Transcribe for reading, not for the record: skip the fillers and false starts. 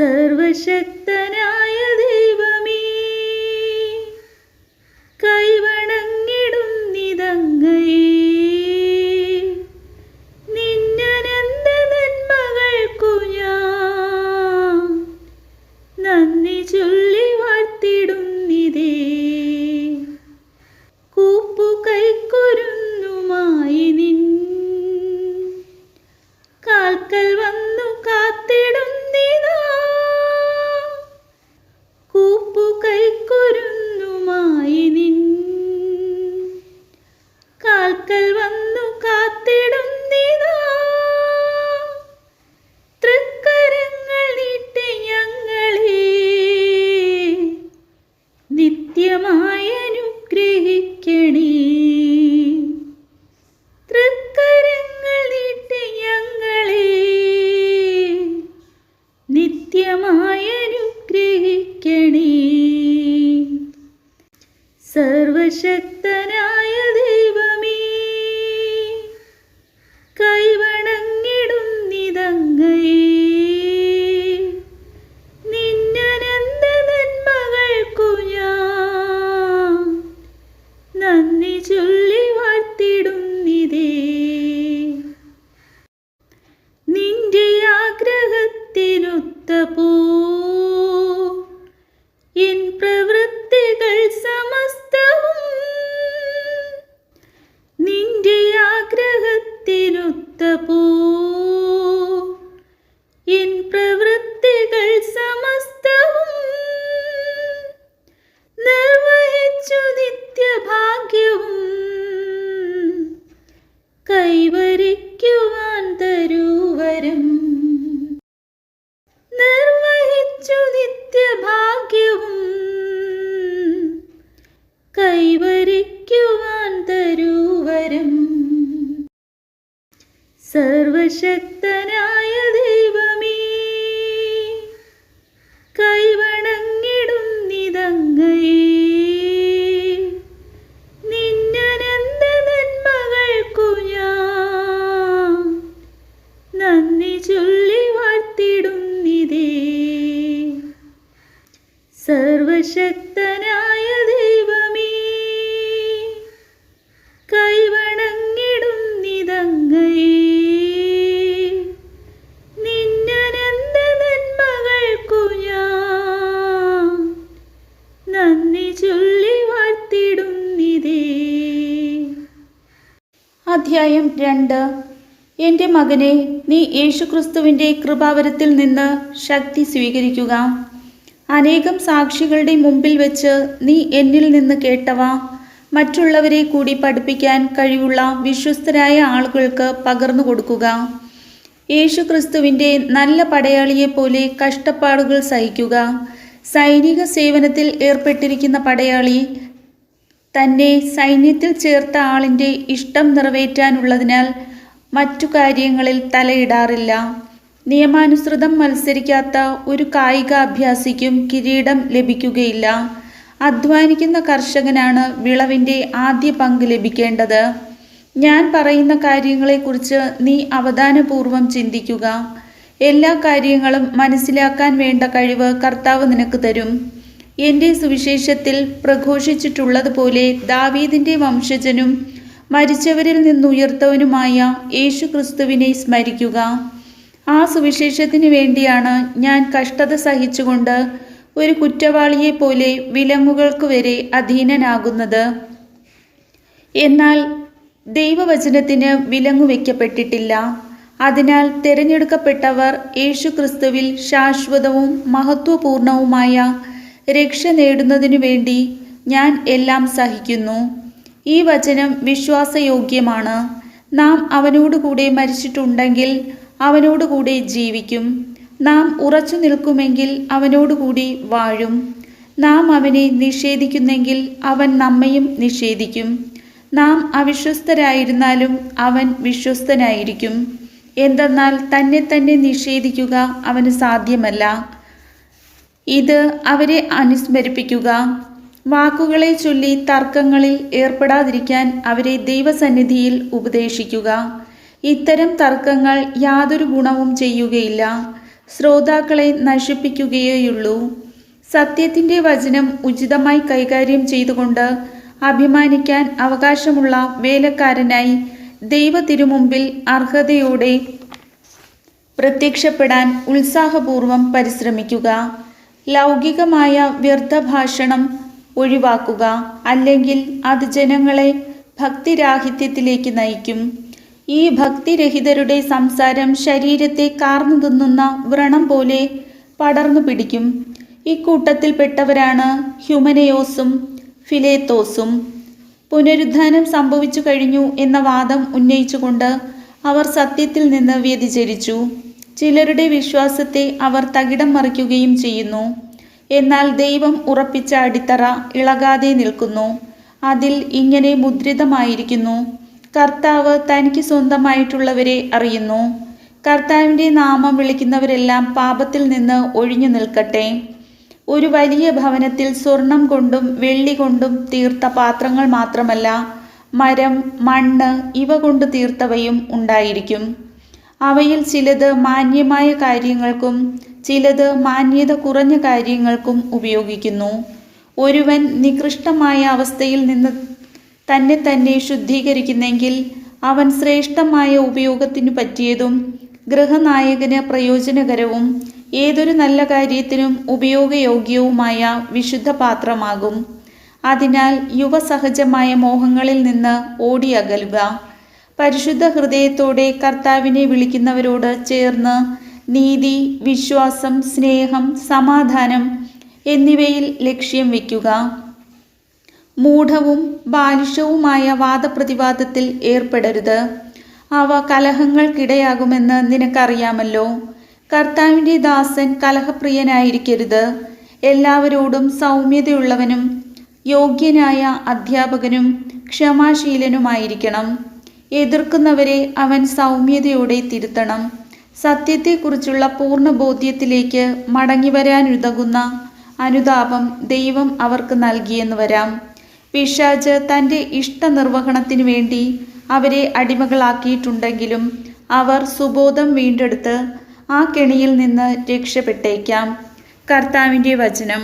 സർവശക്തനായ ദൈവമേ, കൈവണങ്ങിടുന്നിതങ്ങയെ. നിന്നനന്ത നന്മകൾക്കു ഞാൻ നന്ദി ചൊല്ലി വാഴ്ത്തിടുന്നിതേ. കൂപ്പു കൈക്കുരുന്നുമായി നിൻ കാൽക്കൽ വന്നു കാത്തിടുന്നിതാ. കൂപ്പു കൈക്കുരുന്നുമായി നിൻ കാൽക്കൽ വന്നു കാത്തിടുന്നിതാ. തൃക്കരങ്ങൾ നീട്ടി ഞങ്ങളെ നിത്യമായി അനുഗ്രഹിക്കണേ. തൃക്കരങ്ങൾ നീട്ടി ഞങ്ങളെ നിത്യമായി അനുഗ്രഹിക്കണേ. സർവശക്തനായ ദൈവമേ, കൈവണങ്ങിടുന്നിതങ്ങയെ. നിന്നനന്ത നന്മകൾക്കു ഞാൻ നന്ദി ചൊല്ലി വാഴ്ത്തിടുന്നിതേ. നിന്റെ ആഗ്രഹത്തിനൊത്തപോ എൻ പ്രവൃത്തികൾ സമസ്തവും. നിന്റെ ആഗ്രഹത്തിനൊത്തപോ എൻ പ്രവൃത്തികൾ സമസ്തവും. നിർവഹിച്ചു നിത്യഭാഗ്യവും കൈവരിക്കുവാൻ തരൂവരം. നിർവഹിച്ചു നിത്യഭാഗ്യവും കൈവരിക്കുവാൻ തരൂവരം. സർവശക്തനായ ദൈവമേ, കൈവണങ്ങിടുന്നിതങ്ങയെ. നിന്നനന്ത നന്മകൾക്കു ഞാൻ നന്ദി ചൊല്ലി വാഴ്ത്തിടുന്നിതേ. സർവശക്തനായ ദൈവമേ, കൈവണങ്ങിടുന്നിതങ്ങയെ. നിന്നനന്ത നന്മകൾക്കു ഞാൻ നന്ദി ചൊല്ലി വാഴ്ത്തിടുന്നിതേ. അധ്യായം 2. എൻ്റെ മകനെ, നീ യേശുക്രിസ്തുവിൻ്റെ കൃപാവരത്തിൽ നിന്ന് ശക്തി സ്വീകരിക്കുക. അനേകം സാക്ഷികളുടെ മുമ്പിൽ വെച്ച് നീ എന്നിൽ നിന്ന് കേട്ടവ മറ്റുള്ളവരെ കൂടി പഠിപ്പിക്കാൻ കഴിവുള്ള വിശ്വസ്തരായ ആളുകൾക്ക് പകർന്നു കൊടുക്കുക. യേശുക്രിസ്തുവിൻ്റെ നല്ല പടയാളിയെപ്പോലെ കഷ്ടപ്പാടുകൾ സഹിക്കുക. സൈനിക സേവനത്തിൽ ഏർപ്പെട്ടിരിക്കുന്ന പടയാളി തന്നെ സൈന്യത്തിൽ ചേർത്ത ആളിൻ്റെ ഇഷ്ടം നിറവേറ്റാനുള്ളതിനാൽ മറ്റു കാര്യങ്ങളിൽ തലയിടാറില്ല. നിയമാനുസൃതം മത്സരിക്കാത്ത ഒരു കായികാഭ്യാസിക്കും കിരീടം ലഭിക്കുകയില്ല. അധ്വാനിക്കുന്ന കർഷകനാണ് വിളവിൻ്റെ ആദ്യ പങ്ക് ലഭിക്കേണ്ടത്. ഞാൻ പറയുന്ന കാര്യങ്ങളെക്കുറിച്ച് നീ അവധാനപൂർവം ചിന്തിക്കുക. എല്ലാ കാര്യങ്ങളും മനസ്സിലാക്കാൻ വേണ്ട കഴിവ് കർത്താവ് നിനക്ക് തരും. എൻ്റെ സുവിശേഷത്തിൽ പ്രഘോഷിച്ചിട്ടുള്ളതുപോലെ ദാവീദിൻ്റെ വംശജനും മരിച്ചവരിൽ നിന്നുയർത്തവനുമായ യേശുക്രിസ്തുവിനെ സ്മരിക്കുക. ആ സുവിശേഷത്തിന് വേണ്ടിയാണ് ഞാൻ കഷ്ടത സഹിച്ചുകൊണ്ട് ഒരു കുറ്റവാളിയെപ്പോലെ വിലങ്ങുകൾക്ക് വരെ അധീനനാകുന്നത്. എന്നാൽ ദൈവവചനത്തിന് വിലങ്ങു വയ്ക്കപ്പെട്ടിട്ടില്ല. അതിനാൽ തിരഞ്ഞെടുക്കപ്പെട്ടവർ യേശുക്രിസ്തുവിൽ ശാശ്വതവും മഹത്വപൂർണവുമായ രക്ഷ നേടുന്നതിനു വേണ്ടി ഞാൻ എല്ലാം സഹിക്കുന്നു. ഈ വചനം വിശ്വാസയോഗ്യമാണ്. നാം അവനോടുകൂടെ മരിച്ചിട്ടുണ്ടെങ്കിൽ അവനോടുകൂടെ ജീവിക്കും. നാം ഉറച്ചു നിൽക്കുമെങ്കിൽ അവനോടുകൂടി വാഴും. നാം അവനെ നിഷേധിക്കുന്നെങ്കിൽ അവൻ നമ്മയും നിഷേധിക്കും. നാം അവിശ്വസ്തരായിരുന്നാലും അവൻ വിശ്വസ്തനായിരിക്കും. എന്തെന്നാൽ തന്നെ നിഷേധിക്കുക അവന് സാധ്യമല്ല. ഇത് അവരെ അനുസ്മരിപ്പിക്കുക. വാക്കുകളെ ചൊല്ലി തർക്കങ്ങളിൽ ഏർപ്പെടാതിരിക്കാൻ അവരെ ദൈവസന്നിധിയിൽ ഉപദേശിക്കുക. ഇത്തരം തർക്കങ്ങൾ യാതൊരു ഗുണവും ചെയ്യുകയില്ല. ശ്രോതാക്കളെ നശിപ്പിക്കുകയേയുള്ളൂ. സത്യത്തിൻ്റെ വചനം ഉചിതമായി കൈകാര്യം ചെയ്തുകൊണ്ട് അഭിമാനിക്കാൻ അവകാശമുള്ള വേലക്കാരനായി ദൈവ തിരുമുമ്പിൽ അർഹതയോടെ പ്രത്യക്ഷപ്പെടാൻ ഉത്സാഹപൂർവം പരിശ്രമിക്കുക. ലൗകികമായ വ്യർത്ഥഭാഷണം ഒഴിവാക്കുക, അല്ലെങ്കിൽ അത് ജനങ്ങളെ ഭക്തിരാഹിത്യത്തിലേക്ക് നയിക്കും. ഈ ഭക്തിരഹിതരുടെ സംസാരം ശരീരത്തെ കാർന്നു തിന്നുന്ന വ്രണം പോലെ പടർന്നു പിടിക്കും. ഇക്കൂട്ടത്തിൽപ്പെട്ടവരാണ് ഹ്യുമനയോസും ഫിലേത്തോസും. പുനരുത്ഥാനം സംഭവിച്ചു കഴിഞ്ഞു എന്ന വാദം ഉന്നയിച്ചുകൊണ്ട് അവർ സത്യത്തിൽ നിന്ന് വ്യതിചലിച്ചു. ചിലരുടെ വിശ്വാസത്തെ അവർ തകിടം മറിക്കുകയും ചെയ്യുന്നു. എന്നാൽ ദൈവം ഉറപ്പിച്ച അടിത്തറ ഇളകാതെ നിൽക്കുന്നു. അതിൽ ഇങ്ങനെ മുദ്രിതമായിരിക്കുന്നു: കർത്താവ് തനിക്ക് സ്വന്തമായിട്ടുള്ളവരെ അറിയുന്നു. കർത്താവിൻ്റെ നാമം വിളിക്കുന്നവരെല്ലാം പാപത്തിൽ നിന്ന് ഒഴിഞ്ഞു നിൽക്കട്ടെ. ഒരു വലിയ ഭവനത്തിൽ സ്വർണം കൊണ്ടും വെള്ളി കൊണ്ടും തീർത്ത പാത്രങ്ങൾ മാത്രമല്ല, മരം, മണ്ണ് ഇവ കൊണ്ട് തീർത്തവയും ഉണ്ടായിരിക്കും. അവയിൽ ചിലത് മാന്യമായ കാര്യങ്ങൾക്കും ചിലത് മാന്യത കുറഞ്ഞ കാര്യങ്ങൾക്കും ഉപയോഗിക്കുന്നു. ഒരുവൻ നികൃഷ്ടമായ അവസ്ഥയിൽ നിന്ന് തന്നെ തന്നെ ശുദ്ധീകരിക്കുന്നെങ്കിൽ അവൻ ശ്രേഷ്ഠമായ ഉപയോഗത്തിനു പറ്റിയതും ഗൃഹനായകന് പ്രയോജനകരവും ഏതൊരു നല്ല കാര്യത്തിനും ഉപയോഗയോഗ്യവുമായ വിശുദ്ധ പാത്രമാകും. അതിനാൽ യുവസഹജമായ മോഹങ്ങളിൽ നിന്ന് ഓടിയകലുക. പരിശുദ്ധ ഹൃദയത്തോടെ കർത്താവിനെ വിളിക്കുന്നവരോട് ചേർന്ന് നീതി, വിശ്വാസം, സ്നേഹം, സമാധാനം എന്നിവയിൽ ലക്ഷ്യം വയ്ക്കുക. മൂഢവും ബാലിശവുമായ വാദപ്രതിവാദത്തിൽ ഏർപ്പെടരുത്. അവ കലഹങ്ങൾക്കിടയാകുമെന്ന് നിനക്കറിയാമല്ലോ. കർത്താവിൻ്റെ ദാസൻ കലഹപ്രിയനായിരിക്കരുത്. എല്ലാവരോടും സൗമ്യതയുള്ളവനും യോഗ്യനായ അധ്യാപകനും ക്ഷമാശീലനുമായിരിക്കണം. എതിർക്കുന്നവരെ അവൻ സൗമ്യതയോടെ തിരുത്തണം. സത്യത്തെക്കുറിച്ചുള്ള പൂർണ്ണ ബോധ്യത്തിലേക്ക് മടങ്ങിവരാനുതകുന്ന അനുതാപം ദൈവം അവർക്ക് നൽകിയെന്ന് വരാം. പിശാച് തൻ്റെ ഇഷ്ടനിർവഹണത്തിനു വേണ്ടി അവരെ അടിമകളാക്കിയിട്ടുണ്ടെങ്കിലും അവർ സുബോധം വീണ്ടെടുത്ത് ആ കെണിയിൽ നിന്ന് രക്ഷപ്പെട്ടേക്കാം. കർത്താവിൻ്റെ വചനം.